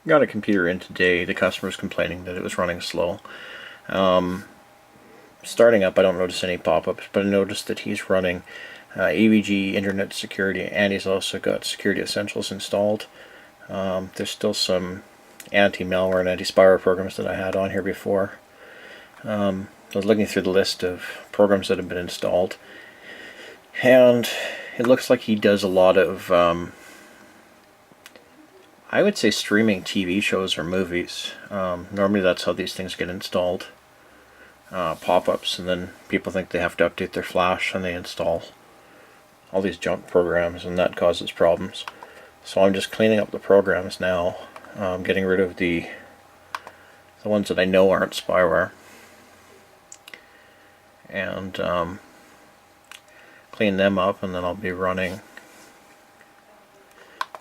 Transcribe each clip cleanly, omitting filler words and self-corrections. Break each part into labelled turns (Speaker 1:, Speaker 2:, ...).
Speaker 1: got a computer in today. The customer's complaining that it was running slow. Starting up, I don't notice any pop-ups, but I noticed that he's running AVG Internet Security, and he's also got Security Essentials installed. There's still some anti-malware and anti-spyware programs that I had on here before. I was looking through the list of programs that have been installed, and it looks like he does a lot of, I would say, streaming TV shows or movies. Normally that's how these things get installed. Pop-ups, and then people think they have to update their flash and they install all these junk programs, and that causes problems. So I'm just cleaning up the programs now, getting rid of the ones that I know aren't spyware, and clean them up, and then I'll be running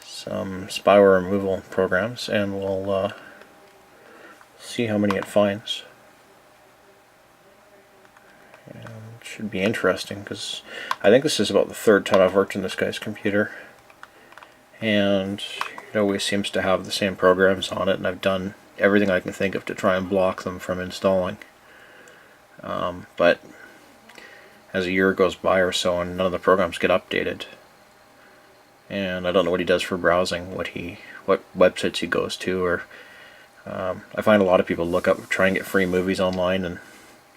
Speaker 1: some spyware removal programs, and we'll see how many it finds. It should be interesting, because I think this is about the third time I've worked on this guy's computer, and it always seems to have the same programs on it, and I've done everything I can think of to try and block them from installing. But as a year goes by or so, and none of the programs get updated, and I don't know what he does for browsing, what websites he goes to, or I find a lot of people try and get free movies online and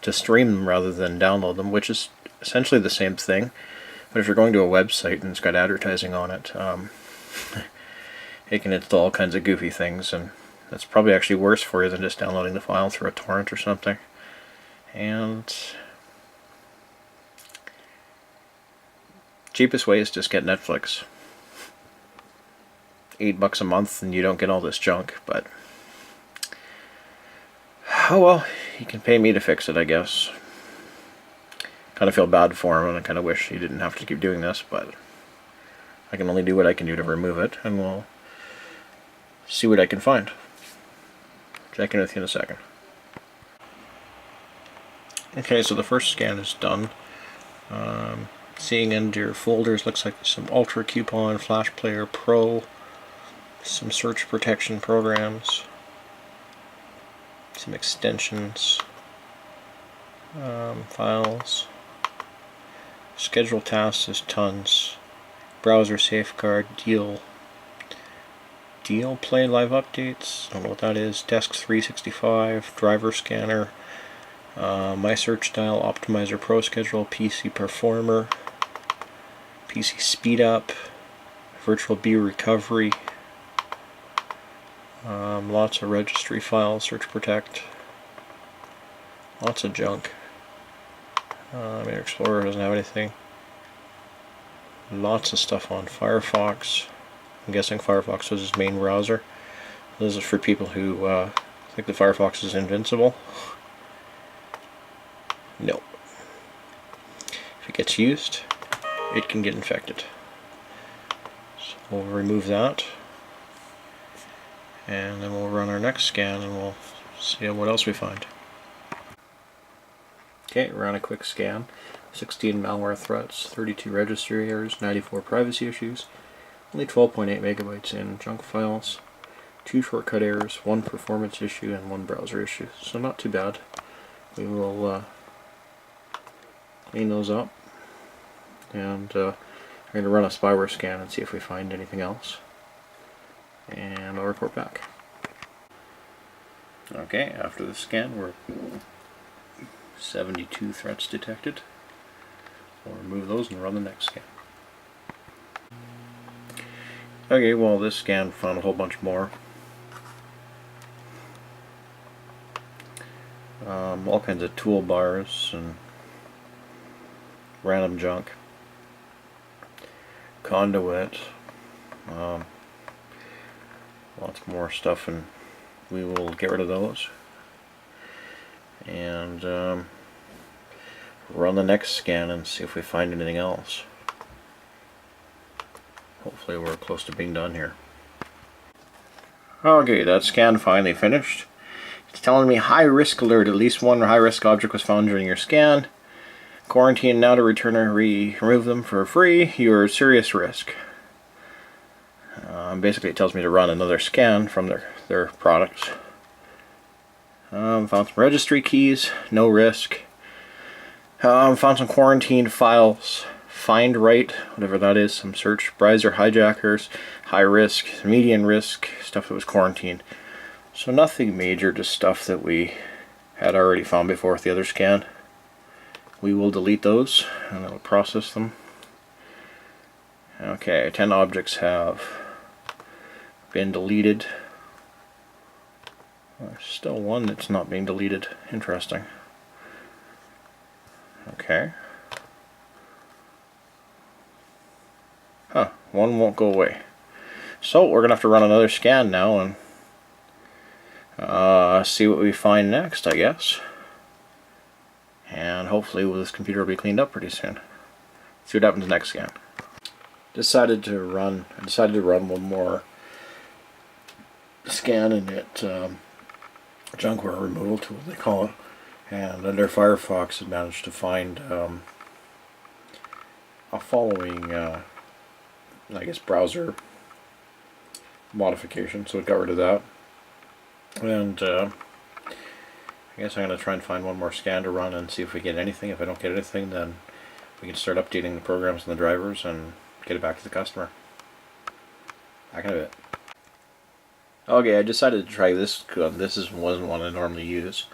Speaker 1: to stream them rather than download them, which is essentially the same thing. But if you're going to a website and it's got advertising on it, it can install all kinds of goofy things, and that's probably actually worse for you than just downloading the file through a torrent or something. And cheapest way is just get Netflix. $8 a month and you don't get all this junk, but oh well, he can pay me to fix it, I guess. Kind of feel bad for him, and I kind of wish he didn't have to keep doing this, but I can only do what I can do to remove it, and we'll see what I can find. Check in with you in a second. Okay, so the first scan is done. Seeing into your folders, looks like there's some Ultra Coupon, Flash Player Pro, some search protection programs, some extensions, files, schedule tasks is tons, browser safeguard, deal play live updates, I don't know what that is, Desk 365, driver scanner, my search style, optimizer pro schedule, PC performer, PC speed up, virtual B recovery, lots of registry files, search protect, lots of junk. Internet Explorer doesn't have anything. Lots of stuff on Firefox. I'm guessing Firefox was his main browser. This is for people who think that Firefox is invincible. No. If it gets used, it can get infected. So we'll remove that, and then we'll run our next scan and we'll see what else we find. Okay, ran a quick scan. 16 malware threats, 32 registry errors, 94 privacy issues, only 12.8 megabytes in junk files, 2 shortcut errors, 1 performance issue, and 1 browser issue. So not too bad. We will clean those up, and we're going to run a spyware scan and see if we find anything else, and I'll report back. Okay, after the scan, we're 72 threats detected. We'll remove those and run the next scan. Okay, well, this scan found a whole bunch more. All kinds of toolbars and random junk. Conduit. Lots more stuff, and we will get rid of those. And run the next scan and see if we find anything else. Hopefully we're close to being done here. Okay, that scan finally finished. It's telling me high risk alert. At least one high risk object was found during your scan. Quarantine now to return or remove them for free. You're at serious risk. Basically it tells me to run another scan from their products. Found some registry keys, no risk. Found some quarantined files, find right, whatever that is, some search, browser hijackers, high risk, medium risk, stuff that was quarantined. So nothing major, just stuff that we had already found before with the other scan. We will delete those and it'll process them. Okay, 10 objects have been deleted. There's still one that's not being deleted. Interesting. Okay. Huh, one won't go away. So we're gonna have to run another scan now and see what we find next, I guess. And hopefully this computer will be cleaned up pretty soon. See what happens next scan. I decided to run one more scan in it, Junkware Removal tool they call it, and under Firefox it managed to find a following I guess browser modification, so it got rid of that. And I guess I'm going to try and find one more scan to run and see if we get anything. If I don't get anything, then we can start updating the programs and the drivers and get it back to the customer. Back in a bit. Okay, I decided to try this. This wasn't one I normally use.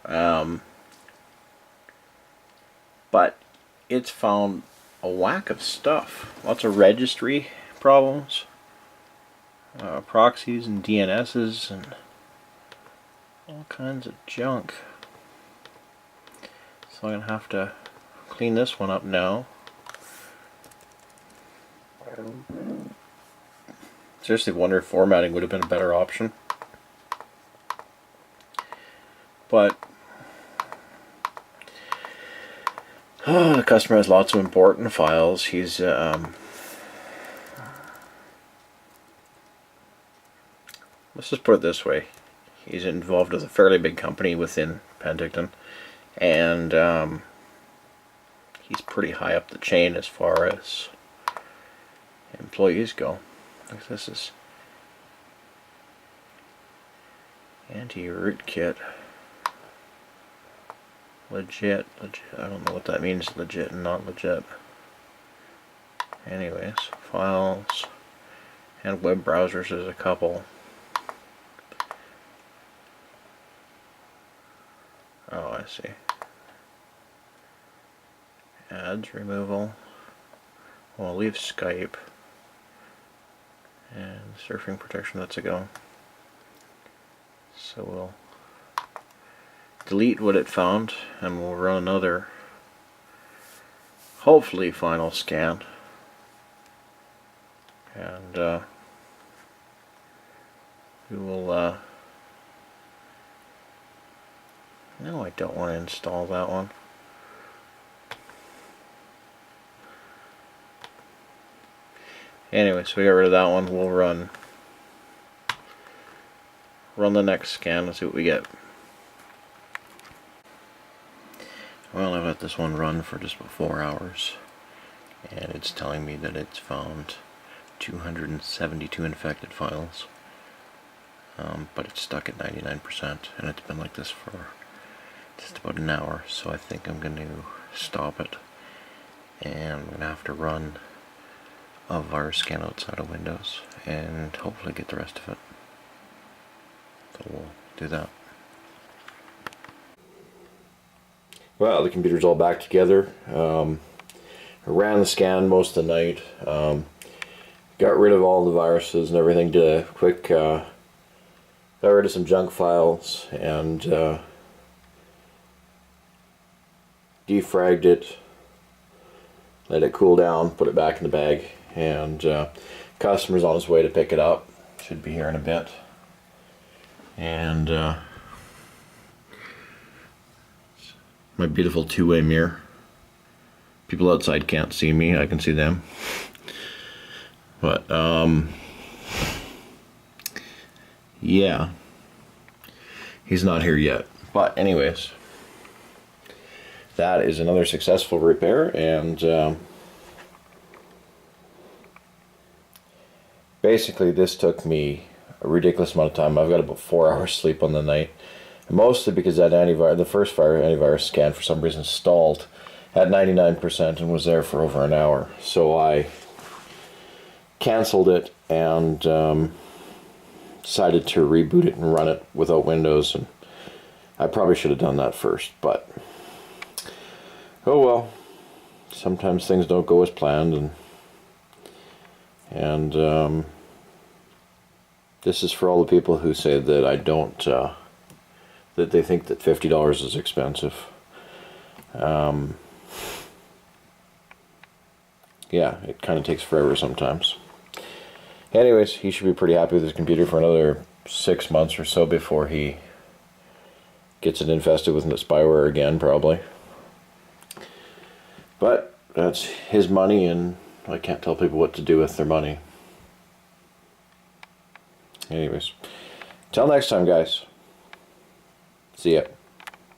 Speaker 1: But it's found a whack of stuff. Lots of registry problems. Proxies and DNSs and all kinds of junk. So I'm going to have to clean this one up now. Seriously wonder if formatting would have been a better option. But the customer has lots of important files. He's let's just put it this way. He's involved with a fairly big company within Penticton, and he's pretty high up the chain as far as employees go. Like this is anti-root kit. Legit. I don't know what that means, legit and not legit. Anyways, files and web browsers is a couple. Oh, I see. Ads removal. Well, I'll leave Skype. And surfing protection, that's a go. So we'll delete what it found and we'll run another, hopefully final scan. And we will no, I don't want to install that one. Anyway, so we got rid of that one. We'll run the next scan and see what we get. Well, I've let this one run for just about 4 hours, and it's telling me that it's found 272 infected files, but it's stuck at 99%, and it's been like this for just about an hour, so I think I'm going to stop it, and I'm going to have to run a virus scan outside of Windows and hopefully get the rest of it. So we'll do that. Well, the computer's all back together. I ran the scan most of the night. Got rid of all the viruses and everything. Did a quick, got rid of some junk files and defragged it. Let it cool down. Put it back in the bag. And customer's on his way to pick it up. Should be here in a bit. And my beautiful two-way mirror. People outside can't see me, I can see them. But yeah, he's not here yet. But anyways, that is another successful repair, and basically this took me a ridiculous amount of time. I've got about 4 hours sleep on the night. Mostly because that the first antivirus scan for some reason stalled at 99% and was there for over an hour. So I canceled it and decided to reboot it and run it without Windows. And I probably should have done that first, but oh well. Sometimes things don't go as planned, and this is for all the people who say that I don't. That they think that $50 is expensive. Yeah, it kind of takes forever sometimes. Anyways, he should be pretty happy with his computer for another 6 months or so before he gets it infested with spyware again, probably. But that's his money, and I can't tell people what to do with their money. Anyways, till next time, guys. See ya.